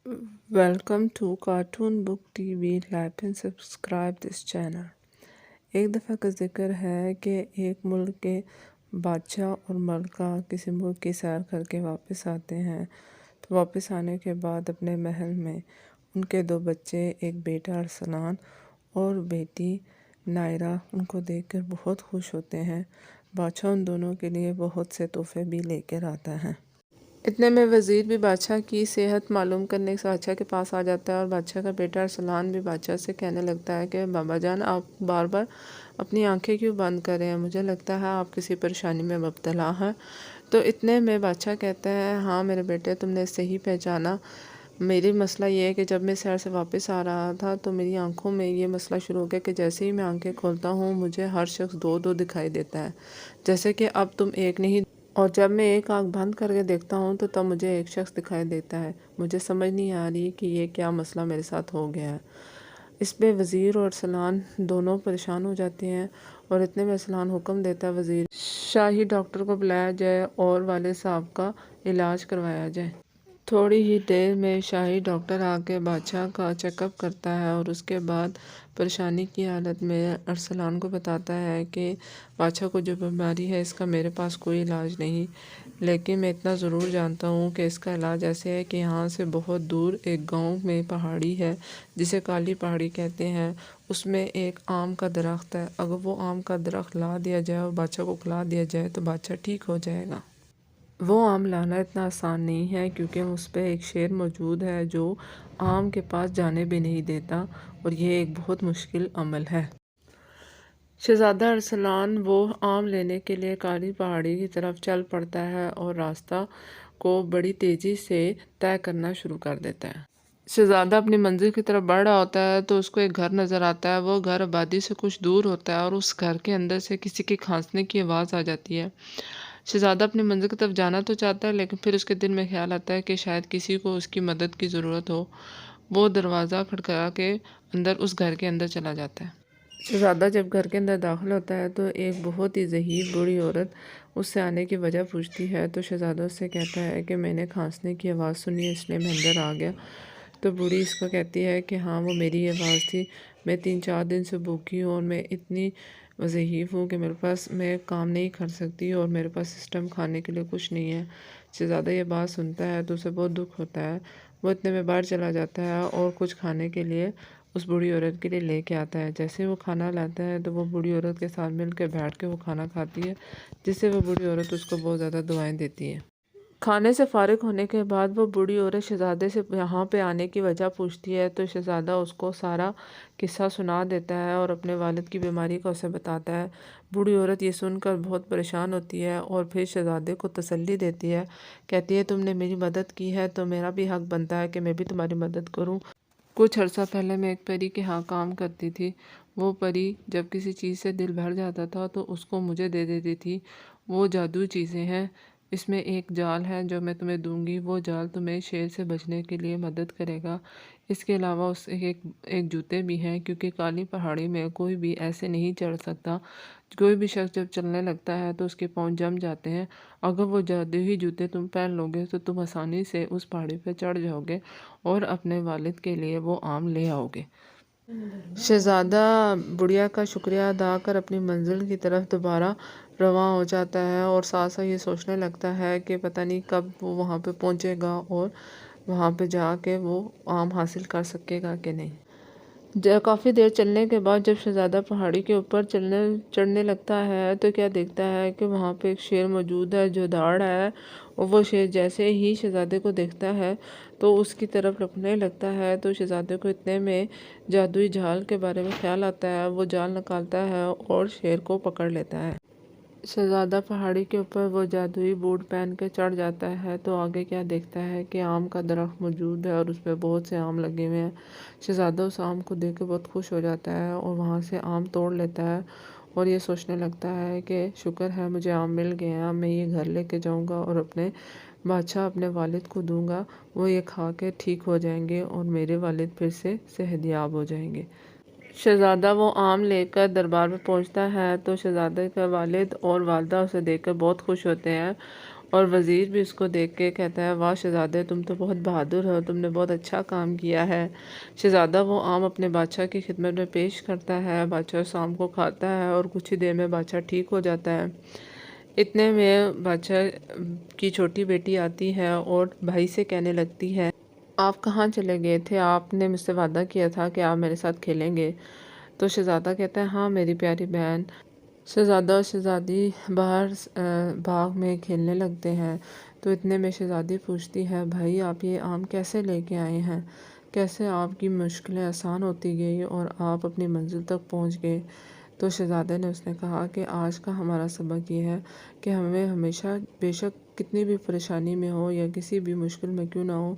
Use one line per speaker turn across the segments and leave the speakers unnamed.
Welcome to Cartoon Book TV. Like and subscribe this channel. एक दफ़ा का ज़िक्र है कि एक मुल्क के बादशाह और मलका किसी मुल्क की सैर करके वापस आते हैं। तो वापस आने के बाद अपने महल में उनके दो बच्चे, एक बेटा अरसलान और बेटी नायरा, उनको देखकर बहुत खुश होते हैं। बादशाह उन दोनों के लिए बहुत से तोहफे भी लेकर आता है। इतने में वज़ीर भी बादशाह की सेहत मालूम करने से बादशाह के पास आ जाता है और बादशाह का बेटा अरसलान भी बादशाह से कहने लगता है कि बाबा जान, आप बार बार अपनी आंखें क्यों बंद कर रहे हैं? मुझे लगता है आप किसी परेशानी में मुब्तला हैं। तो इतने में बादशाह कहते हैं, हाँ मेरे बेटे, तुमने सही पहचाना। मेरी मसला ये है कि जब मैं सैर से वापस आ रहा था तो मेरी आंखों में ये मसला शुरू हो गया कि जैसे ही मैं आंखें खोलता हूँ मुझे हर शख्स दो दो दिखाई देता है, जैसे कि अब तुम एक नहीं, और जब मैं एक आंख बंद करके देखता हूँ तो तब मुझे एक शख्स दिखाई देता है। मुझे समझ नहीं आ रही कि ये क्या मसला मेरे साथ हो गया है। इस पे वज़ीर और अरसलान दोनों परेशान हो जाते हैं और इतने में अरसलान हुक्म देता है वज़ीर शाही डॉक्टर को बुलाया जाए और वाले साहब का इलाज करवाया जाए। थोड़ी ही देर में शाही डॉक्टर आके बादशाह का चेकअप करता है और उसके बाद परेशानी की हालत में अरसलान को बताता है कि बादशाह को जो बीमारी है इसका मेरे पास कोई इलाज नहीं, लेकिन मैं इतना ज़रूर जानता हूँ कि इसका इलाज ऐसे है कि यहाँ से बहुत दूर एक गांव में पहाड़ी है जिसे काली पहाड़ी कहते हैं। उसमें एक आम का दरख्त है, अगर वो आम का दरख्त ला दिया जाए और बादशाह को खिला दिया जाए तो बादशाह ठीक हो जाएगा। वो आम लाना इतना आसान नहीं है क्योंकि उस पर एक शेर मौजूद है जो आम के पास जाने भी नहीं देता, और ये एक बहुत मुश्किल अमल है। शहज़ादा अरसलान वो आम लेने के लिए काली पहाड़ी की तरफ चल पड़ता है और रास्ता को बड़ी तेज़ी से तय करना शुरू कर देता है। शहज़ादा अपनी मंजिल की तरफ बढ़ रहा होता है तो उसको एक घर नज़र आता है। वो घर आबादी से कुछ दूर होता है और उस घर के अंदर से किसी के खांसने की आवाज़ आ जाती है। शहज़ादा अपनी मंजिल की तरफ जाना तो चाहता है, लेकिन फिर उसके दिल में ख्याल आता है कि शायद किसी को उसकी मदद की ज़रूरत हो। वो दरवाज़ा खटखटा के अंदर उस घर के अंदर चला जाता है। शहज़ादा जब घर के अंदर दाखिल होता है तो एक बहुत ही ज़हीर बूढ़ी औरत उससे आने की वजह पूछती है। तो शहज़ादा उससे कहता है कि मैंने खांसने की आवाज़ सुनी, इसलिए मैं अंदर आ गया। तो बूढ़ी इसको कहती है कि हाँ, वो मेरी आवाज़ थी। मैं 3-4 दिन से भूखी हूँ और मैं इतनी ज़ईफ़ हूँ कि मेरे पास, मैं काम नहीं कर सकती और मेरे पास इस टाइम खाने के लिए कुछ नहीं है। शहज़ादा ये बात सुनता है तो उसे बहुत दुख होता है। वो इतने में बाहर चला जाता है और कुछ खाने के लिए उस बूढ़ी औरत के लिए लेके आता है। जैसे वो खाना लाता है तो वो बूढ़ी औरत के साथ मिल के बैठ के वो खाना खाती है, जिससे वो बूढ़ी औरत उसको बहुत ज़्यादा दुआएं देती है। खाने से फारिग होने के बाद वो बूढ़ी औरत शहज़ादे से यहाँ पे आने की वजह पूछती है। तो शहज़ादा उसको सारा किस्सा सुना देता है और अपने वालिद की बीमारी का उसे बताता है। बूढ़ी औरत ये सुनकर बहुत परेशान होती है और फिर शहज़ादे को तसल्ली देती है। कहती है, तुमने मेरी मदद की है तो मेरा भी हक बनता है कि मैं भी तुम्हारी मदद करूँ। कुछ अर्सा पहले मैं एक परी के यहाँ काम करती थी। वो परी जब किसी चीज़ से दिल भर जाता था तो उसको मुझे दे देती थी। वो जादुई चीज़ें हैं। इसमें एक जाल है जो मैं तुम्हें दूंगी। वो जाल तुम्हें शेर से बचने के लिए मदद करेगा। इसके अलावा उस एक जूते भी हैं, क्योंकि काली पहाड़ी में कोई भी ऐसे नहीं चढ़ सकता। कोई भी शख्स जब चलने लगता है तो उसके पाँव जम जाते हैं। अगर वो जादुई जूते तुम पहन लोगे तो तुम आसानी से उस पहाड़ी पर चढ़ जाओगे और अपने वालिद के लिए वो आम ले आओगे। शहज़ादा बुढ़िया का शुक्रिया अदा कर अपनी मंजिल की तरफ दोबारा रवां हो जाता है और साथ साथ ये सोचने लगता है कि पता नहीं कब वो वहाँ पे पहुँचेगा और वहाँ पे जाके वो आम हासिल कर सकेगा कि नहीं। काफ़ी देर चलने के बाद जब शहज़ादा पहाड़ी के ऊपर चढ़ने लगता है तो क्या देखता है कि वहाँ पे एक शेर मौजूद है जो दाढ़ है। और वो शेर जैसे ही शहज़ादे को देखता है तो उसकी तरफ लपकने लगता है। तो शहज़ादे को इतने में जादुई जाल के बारे में ख्याल आता है। वो जाल निकालता है और शेर को पकड़ लेता है। शहज़ादा पहाड़ी के ऊपर वो जादुई बूट पहन के चढ़ जाता है तो आगे क्या देखता है कि आम का दरख्त मौजूद है और उस पर बहुत से आम लगे हुए हैं। शहज़ादा उस आम को देख के बहुत खुश हो जाता है और वहाँ से आम तोड़ लेता है और ये सोचने लगता है कि शुक्र है मुझे आम मिल गए हैं। अब मैं ये घर लेके जाऊँगा और अपने बादशाह, अपने वालिद को दूँगा। वो ये खा के ठीक हो जाएंगे और मेरे वालिद फिर से सेहतयाब हो जाएंगे। शहज़ादा वो आम लेकर दरबार में पहुंचता है तो शहज़ादे का वालिद और वालदा उसे देखकर बहुत खुश होते हैं اور وزیر بھی اس کو دیکھ کے کہتا ہے واہ شہزادے تم تو بہت بہادر ہو، تم نے بہت اچھا کام کیا ہے۔ شہزادہ وہ آم اپنے بادشاہ کی خدمت میں پیش کرتا ہے، بادشاہ اس آم کو کھاتا ہے اور کچھ ہی دیر میں بادشاہ ٹھیک ہو جاتا ہے۔ اتنے میں بادشاہ کی چھوٹی بیٹی آتی ہے اور بھائی سے کہنے لگتی ہے آپ کہاں چلے گئے تھے؟ آپ نے مجھ سے وعدہ کیا تھا کہ آپ میرے ساتھ کھیلیں گے۔ تو شہزادہ کہتا ہے ہاں میری پیاری بہن۔ شہزادہ اور شہزادی باہر باغ میں کھیلنے لگتے ہیں تو اتنے میں شہزادی پوچھتی ہے بھائی آپ یہ آم کیسے لے کے آئے ہیں؟ کیسے آپ کی مشکلیں آسان ہوتی گئی اور آپ اپنی منزل تک پہنچ گئے؟ تو شہزادے نے اس نے کہا کہ آج کا ہمارا سبق یہ ہے کہ ہمیں ہمیشہ بے شک کتنی بھی پریشانی میں ہو یا کسی بھی مشکل میں کیوں نہ ہو،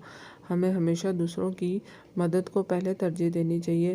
ہمیں ہمیشہ دوسروں کی مدد کو پہلے ترجیح دینی چاہیے۔